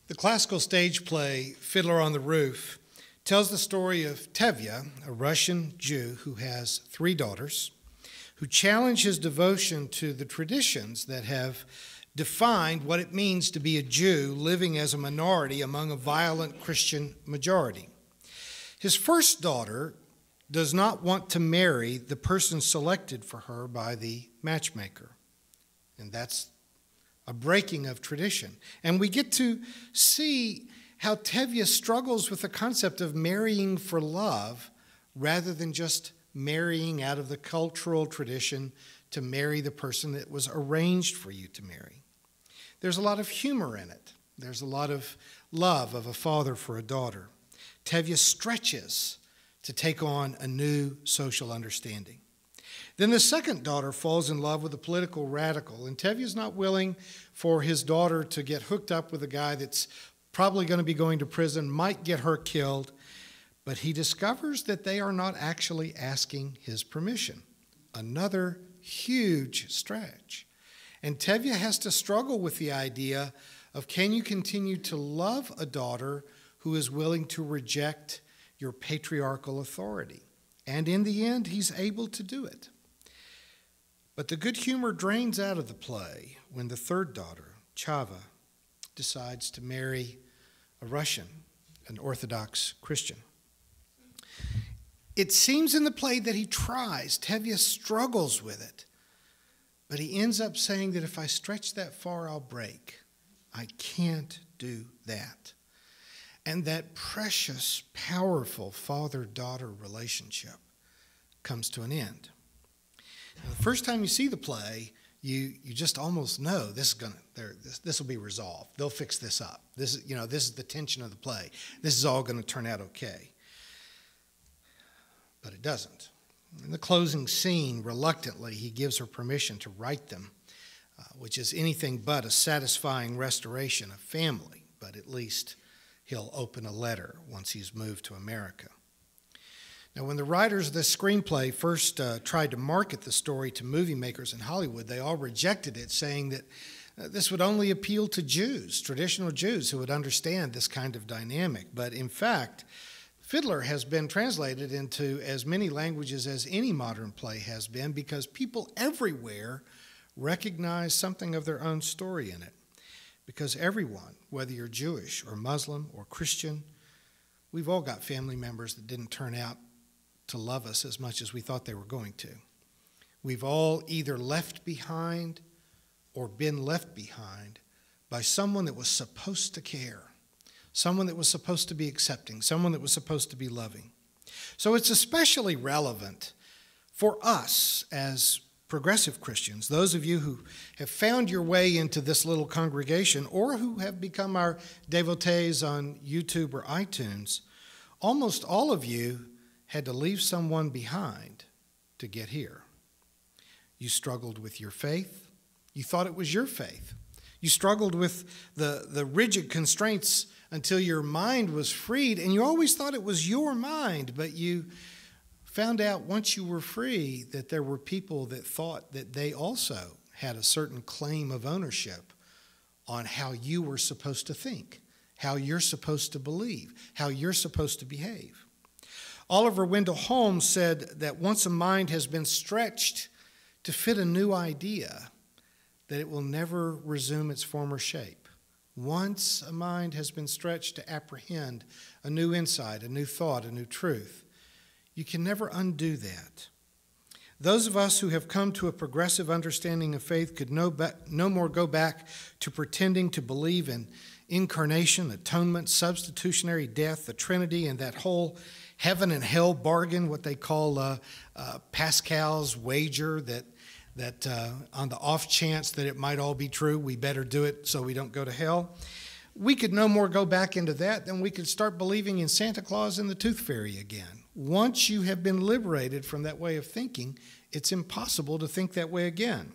The classical stage play Fiddler on the Roof tells the story of Tevye, a Russian Jew who has 3 daughters, who challenge his devotion to the traditions that have defined what it means to be a Jew living as a minority among a violent Christian majority. His first daughter does not want to marry the person selected for her by the matchmaker, and that's a breaking of tradition. And we get to see how Tevye struggles with the concept of marrying for love rather than just marrying out of the cultural tradition to marry the person that was arranged for you to marry. There's a lot of humor in it. There's a lot of love of a father for a daughter. Tevye stretches to take on a new social understanding. Then the second daughter falls in love with a political radical, and Tevye is not willing for his daughter to get hooked up with a guy that's probably going to be going to prison, might get her killed, but he discovers that they are not actually asking his permission. Another huge stretch. And Tevye has to struggle with the idea of, can you continue to love a daughter who is willing to reject your patriarchal authority? And in the end, he's able to do it. But the good humor drains out of the play when the third daughter, Chava, decides to marry a Russian, an Orthodox Christian. It seems in the play that he tries. Tevye struggles with it. But he ends up saying that if I stretch that far, I'll break. I can't do that. And that precious, powerful father-daughter relationship comes to an end. Now, the first time you see the play, you just almost know this will be resolved. They'll fix this up. This is the tension of the play. This is all going to turn out okay. But it doesn't. In the closing scene, reluctantly, he gives her permission to write them, which is anything but a satisfying restoration of family, but at least he'll open a letter once he's moved to America. Now, when the writers of this screenplay first tried to market the story to movie makers in Hollywood, they all rejected it, saying that this would only appeal to Jews, traditional Jews, who would understand this kind of dynamic. But in fact, Fiddler has been translated into as many languages as any modern play has been, because people everywhere recognize something of their own story in it. Because everyone, whether you're Jewish or Muslim or Christian, we've all got family members that didn't turn out to love us as much as we thought they were going to. We've all either left behind or been left behind by someone that was supposed to care, someone that was supposed to be accepting, someone that was supposed to be loving. So it's especially relevant for us as progressive Christians, those of you who have found your way into this little congregation or who have become our devotees on YouTube or iTunes. Almost all of you had to leave someone behind to get here. You struggled with your faith. You thought it was your faith. You struggled with the rigid constraints until your mind was freed, and you always thought it was your mind, but you found out once you were free that there were people that thought that they also had a certain claim of ownership on how you were supposed to think, how you're supposed to believe, how you're supposed to behave. Oliver Wendell Holmes said that once a mind has been stretched to fit a new idea, that it will never resume its former shape. Once a mind has been stretched to apprehend a new insight, a new thought, a new truth, you can never undo that. Those of us who have come to a progressive understanding of faith could no more go back to pretending to believe in incarnation, atonement, substitutionary death, the Trinity, and that whole heaven and hell bargain, what they call Pascal's wager, that on the off chance that it might all be true, we better do it so we don't go to hell. We could no more go back into that than we could start believing in Santa Claus and the Tooth Fairy again. Once you have been liberated from that way of thinking, it's impossible to think that way again.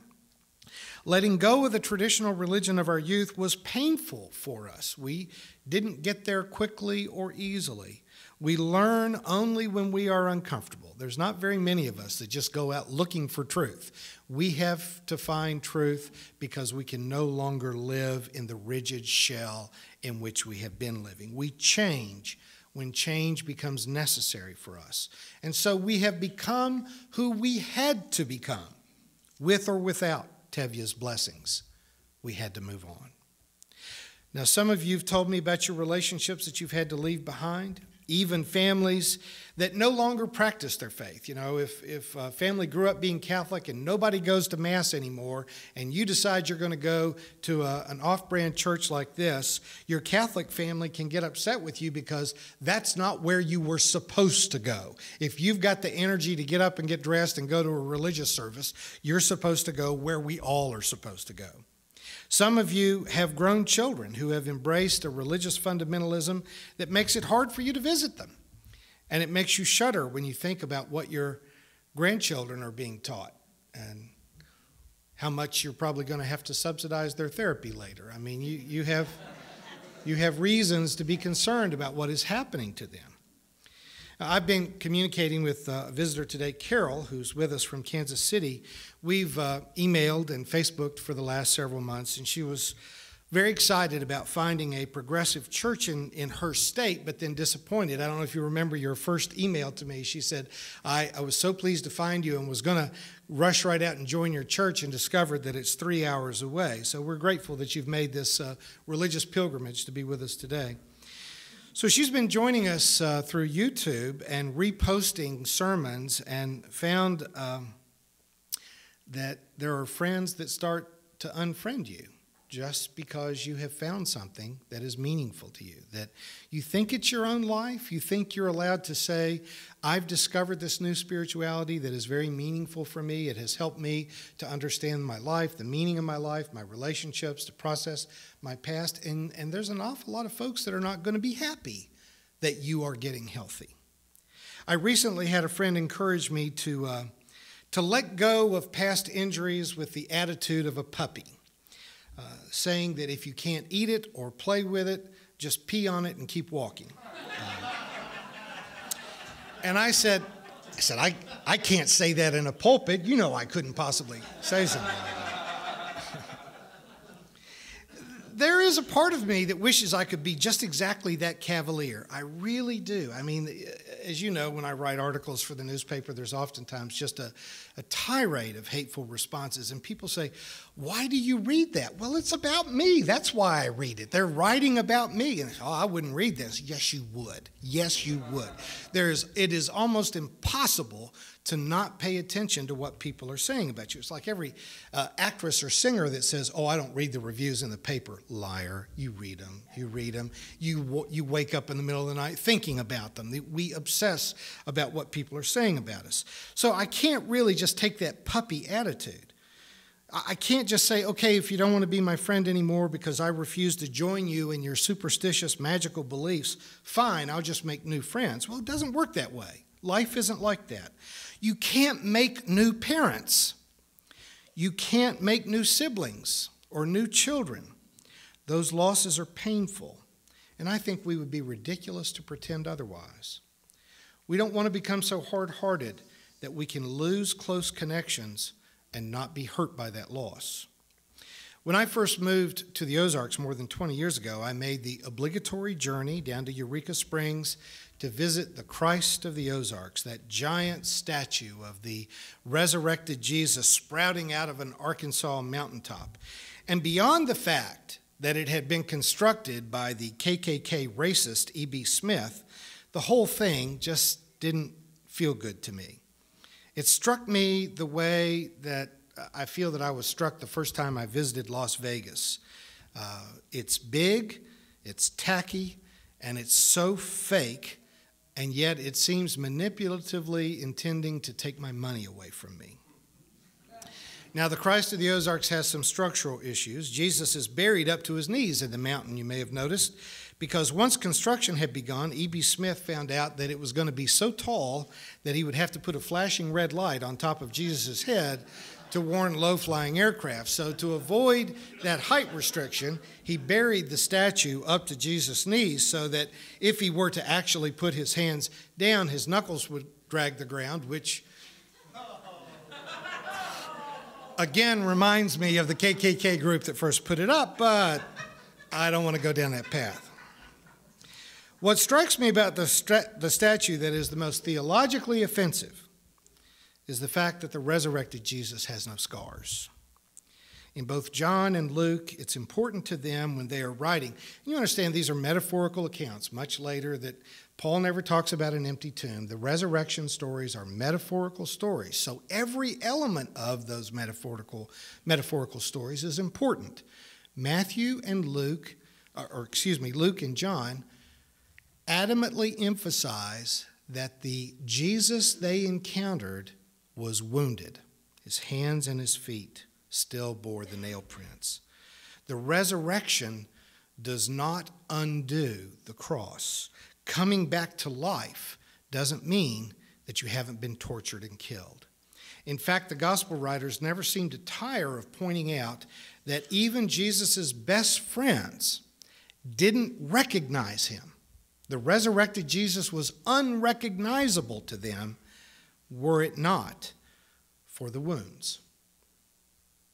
Letting go of the traditional religion of our youth was painful for us. We didn't get there quickly or easily. We learn only when we are uncomfortable. There's not very many of us that just go out looking for truth. We have to find truth because we can no longer live in the rigid shell in which we have been living. We change when change becomes necessary for us. And so we have become who we had to become, with or without Tevye's blessings. We had to move on. Now, some of you have told me about your relationships that you've had to leave behind, even families that no longer practice their faith. You know, if a family grew up being Catholic and nobody goes to Mass anymore, and you decide you're going to go to an off-brand church like this, your Catholic family can get upset with you because that's not where you were supposed to go. If you've got the energy to get up and get dressed and go to a religious service, you're supposed to go where we all are supposed to go. Some of you have grown children who have embraced a religious fundamentalism that makes it hard for you to visit them. And it makes you shudder when you think about what your grandchildren are being taught and how much you're probably going to have to subsidize their therapy later. I mean, you have reasons to be concerned about what is happening to them. I've been communicating with a visitor today, Carol, who's with us from Kansas City. We've emailed and Facebooked for the last several months, and she was very excited about finding a progressive church in her state, but then disappointed. I don't know if you remember your first email to me. She said, I was so pleased to find you and was going to rush right out and join your church and discovered that it's 3 hours away. So we're grateful that you've made this religious pilgrimage to be with us today. So she's been joining us through YouTube and reposting sermons and found that there are friends that start to unfriend you just because you have found something that is meaningful to you, that you think it's your own life. You think you're allowed to say, I've discovered this new spirituality that is very meaningful for me. It has helped me to understand my life, the meaning of my life, my relationships, to process my past. And there's an awful lot of folks that are not going to be happy that you are getting healthy. I recently had a friend encourage me to let go of past injuries with the attitude of a puppy. Saying that if you can't eat it or play with it, just pee on it and keep walking. And I said, I can't say that in a pulpit. You know I couldn't possibly say something like that. There is a part of me that wishes I could be just exactly that cavalier. I really do. I mean, as you know, when I write articles for the newspaper, there's oftentimes just a tirade of hateful responses. And people say, why do you read that? Well, it's about me. That's why I read it. They're writing about me. And I wouldn't read this. Yes, you would. Yes, you would. It is almost impossible to not pay attention to what people are saying about you. It's like every actress or singer that says, I don't read the reviews in the paper. Liar. You read them. You read them. You wake up in the middle of the night thinking about them. We obsess about what people are saying about us. So I can't really just take that puppy attitude. I can't just say, okay, if you don't want to be my friend anymore because I refuse to join you in your superstitious, magical beliefs, fine, I'll just make new friends. Well, it doesn't work that way. Life isn't like that. You can't make new parents. You can't make new siblings or new children. Those losses are painful, and I think we would be ridiculous to pretend otherwise. We don't want to become so hard-hearted that we can lose close connections and not be hurt by that loss. When I first moved to the Ozarks more than 20 years ago, I made the obligatory journey down to Eureka Springs to visit the Christ of the Ozarks, that giant statue of the resurrected Jesus sprouting out of an Arkansas mountaintop. And beyond the fact that it had been constructed by the KKK racist E.B. Smith, the whole thing just didn't feel good to me. It struck me the way that I feel that I was struck the first time I visited Las Vegas. It's big, it's tacky, and it's so fake, and yet it seems manipulatively intending to take my money away from me. Now, the Christ of the Ozarks has some structural issues. Jesus is buried up to his knees in the mountain, you may have noticed, because once construction had begun, E.B. Smith found out that it was going to be so tall that he would have to put a flashing red light on top of Jesus' head to warn low-flying aircraft. So to avoid that height restriction, he buried the statue up to Jesus' knees so that if he were to actually put his hands down, his knuckles would drag the ground, which again reminds me of the KKK group that first put it up, but I don't want to go down that path. What strikes me about the statue that is the most theologically offensive is the fact that the resurrected Jesus has no scars. In both John and Luke, it's important to them when they are writing. You understand these are metaphorical accounts much later that Paul never talks about an empty tomb. The resurrection stories are metaphorical stories. So every element of those metaphorical stories is important. Matthew and Luke, Luke and John adamantly emphasize that the Jesus they encountered was wounded. His hands and his feet still bore the nail prints. The resurrection does not undo the cross. Coming back to life doesn't mean that you haven't been tortured and killed. In fact, the gospel writers never seem to tire of pointing out that even Jesus' best friends didn't recognize him. The resurrected Jesus was unrecognizable to them were it not for the wounds,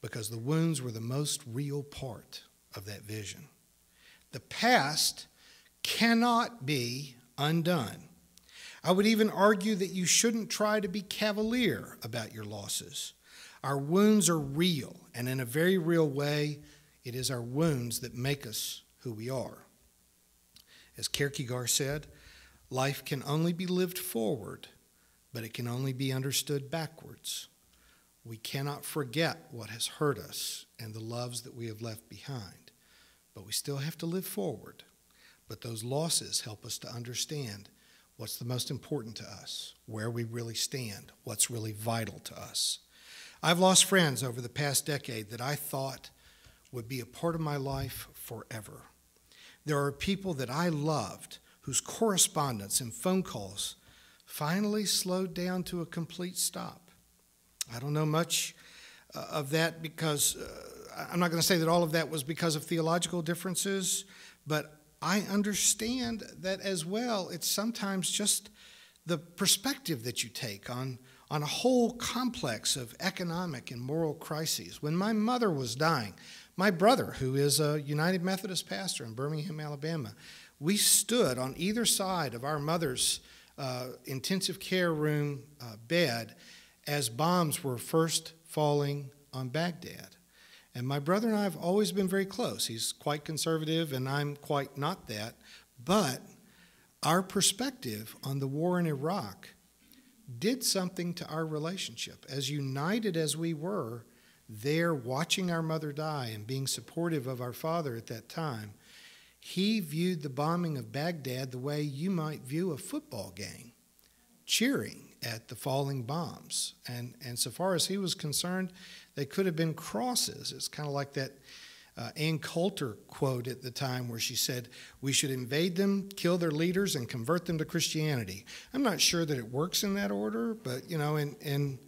because the wounds were the most real part of that vision. The past cannot be undone. I would even argue that you shouldn't try to be cavalier about your losses. Our wounds are real, and in a very real way, it is our wounds that make us who we are. As Kierkegaard said, life can only be lived forward, but it can only be understood backwards. We cannot forget what has hurt us and the loves that we have left behind, but we still have to live forward. But those losses help us to understand what's the most important to us, where we really stand, what's really vital to us. I've lost friends over the past decade that I thought would be a part of my life forever. There are people that I loved whose correspondence and phone calls finally slowed down to a complete stop. I don't know much of that because I'm not going to say that all of that was because of theological differences, but I understand that as well. It's sometimes just the perspective that you take on a whole complex of economic and moral crises. When my mother was dying, my brother, who is a United Methodist pastor in Birmingham, Alabama, we stood on either side of our mother's intensive care room bed as bombs were first falling on Baghdad. And my brother and I have always been very close. He's quite conservative, and I'm quite not that. But our perspective on the war in Iraq did something to our relationship. As united as we were there watching our mother die and being supportive of our father at that time, he viewed the bombing of Baghdad the way you might view a football game, cheering at the falling bombs. And so far as he was concerned, they could have been crosses. It's kind of like that Ann Coulter quote at the time where she said, we should invade them, kill their leaders, and convert them to Christianity. I'm not sure that it works in that order, but, you know, in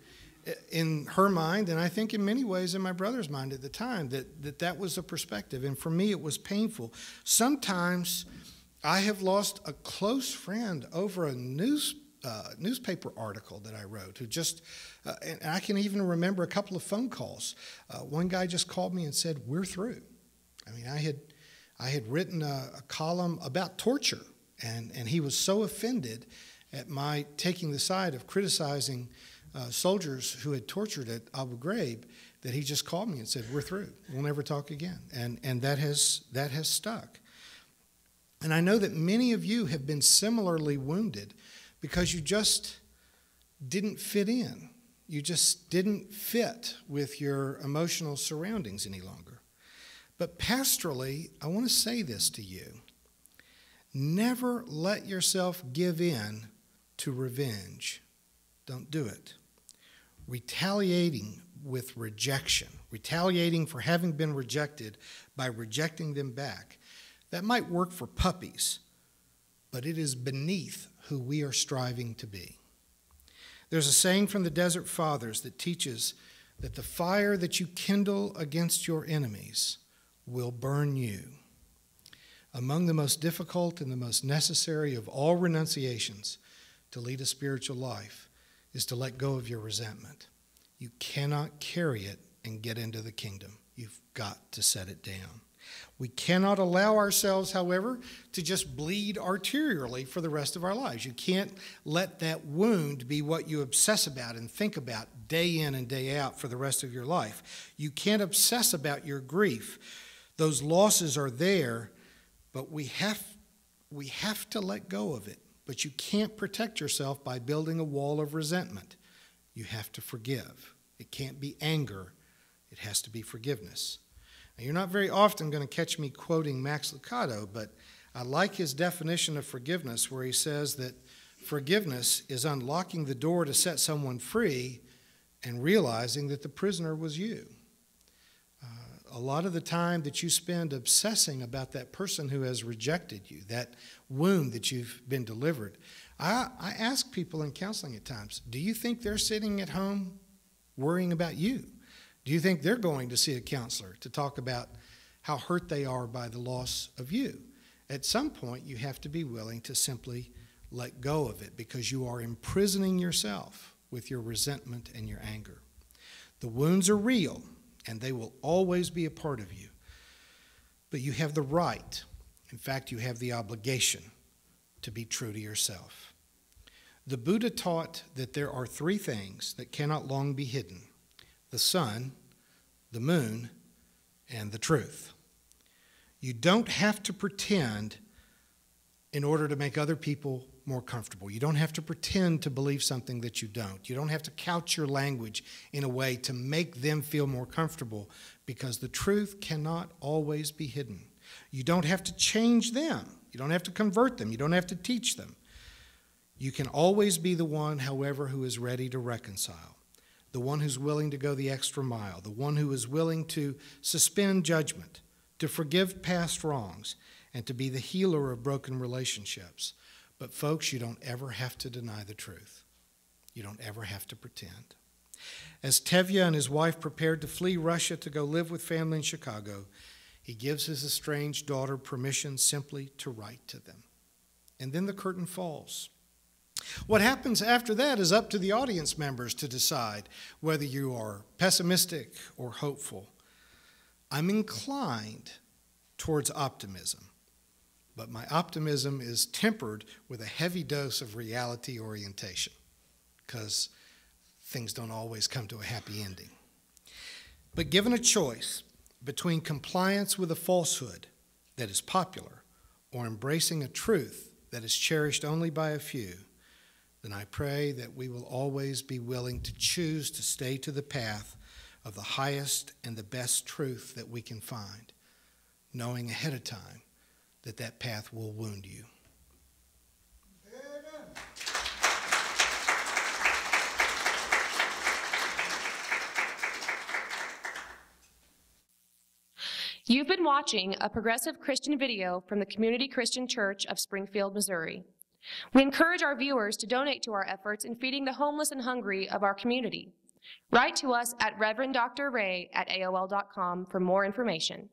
her mind, and I think in many ways in my brother's mind at the time, that was a perspective. And for me, it was painful. Sometimes I have lost a close friend over a newspaper article that I wrote, who just, and I can even remember a couple of phone calls. One guy just called me and said, we're through. I mean, I had written a column about torture, and he was so offended at my taking the side of criticizing soldiers who had tortured at Abu Ghraib that he just called me and said, we're through. We'll never talk again. And that has stuck. And I know that many of you have been similarly wounded because you just didn't fit in. You just didn't fit with your emotional surroundings any longer. But pastorally, I want to say this to you. Never let yourself give in to revenge. Don't do it. Retaliating with rejection, retaliating for having been rejected by rejecting them back, that might work for puppies, but it is beneath who we are striving to be. There's a saying from the Desert Fathers that teaches that the fire that you kindle against your enemies will burn you. Among the most difficult and the most necessary of all renunciations to lead a spiritual life is to let go of your resentment. You cannot carry it and get into the kingdom. You've got to set it down. We cannot allow ourselves, however, to just bleed arterially for the rest of our lives. You can't let that wound be what you obsess about and think about day in and day out for the rest of your life. You can't obsess about your grief. Those losses are there, but we have to let go of it. But you can't protect yourself by building a wall of resentment. You have to forgive. It can't be anger. It has to be forgiveness. Now, you're not very often going to catch me quoting Max Lucado, but I like his definition of forgiveness where he says that forgiveness is unlocking the door to set someone free and realizing that the prisoner was you. A lot of the time that you spend obsessing about that person who has rejected you, that wound that you've been delivered. I ask people in counseling at times, do you think they're sitting at home worrying about you? Do you think they're going to see a counselor to talk about how hurt they are by the loss of you? At some point, you have to be willing to simply let go of it because you are imprisoning yourself with your resentment and your anger. The wounds are real, and they will always be a part of you. But you have the right, in fact, you have the obligation to be true to yourself. The Buddha taught that there are three things that cannot long be hidden: the sun, the moon, and the truth. You don't have to pretend in order to make other people more comfortable. You don't have to pretend to believe something that you don't. You don't have to couch your language in a way to make them feel more comfortable, because the truth cannot always be hidden. You don't have to change them. You don't have to convert them. You don't have to teach them. You can always be the one, however, who is ready to reconcile, the one who's willing to go the extra mile, the one who is willing to suspend judgment, to forgive past wrongs, and to be the healer of broken relationships. But folks, you don't ever have to deny the truth. You don't ever have to pretend. As Tevye and his wife prepared to flee Russia to go live with family in Chicago, he gives his estranged daughter permission simply to write to them. And then the curtain falls. What happens after that is up to the audience members to decide whether you are pessimistic or hopeful. I'm inclined towards optimism, but my optimism is tempered with a heavy dose of reality orientation, because things don't always come to a happy ending. But given a choice between compliance with a falsehood that is popular or embracing a truth that is cherished only by a few, then I pray that we will always be willing to choose to stay to the path of the highest and the best truth that we can find, knowing ahead of time that that path will wound you. You've been watching a progressive Christian video from the Community Christian Church of Springfield, Missouri. We encourage our viewers to donate to our efforts in feeding the homeless and hungry of our community. Write to us at reverenddray@aol.com for more information.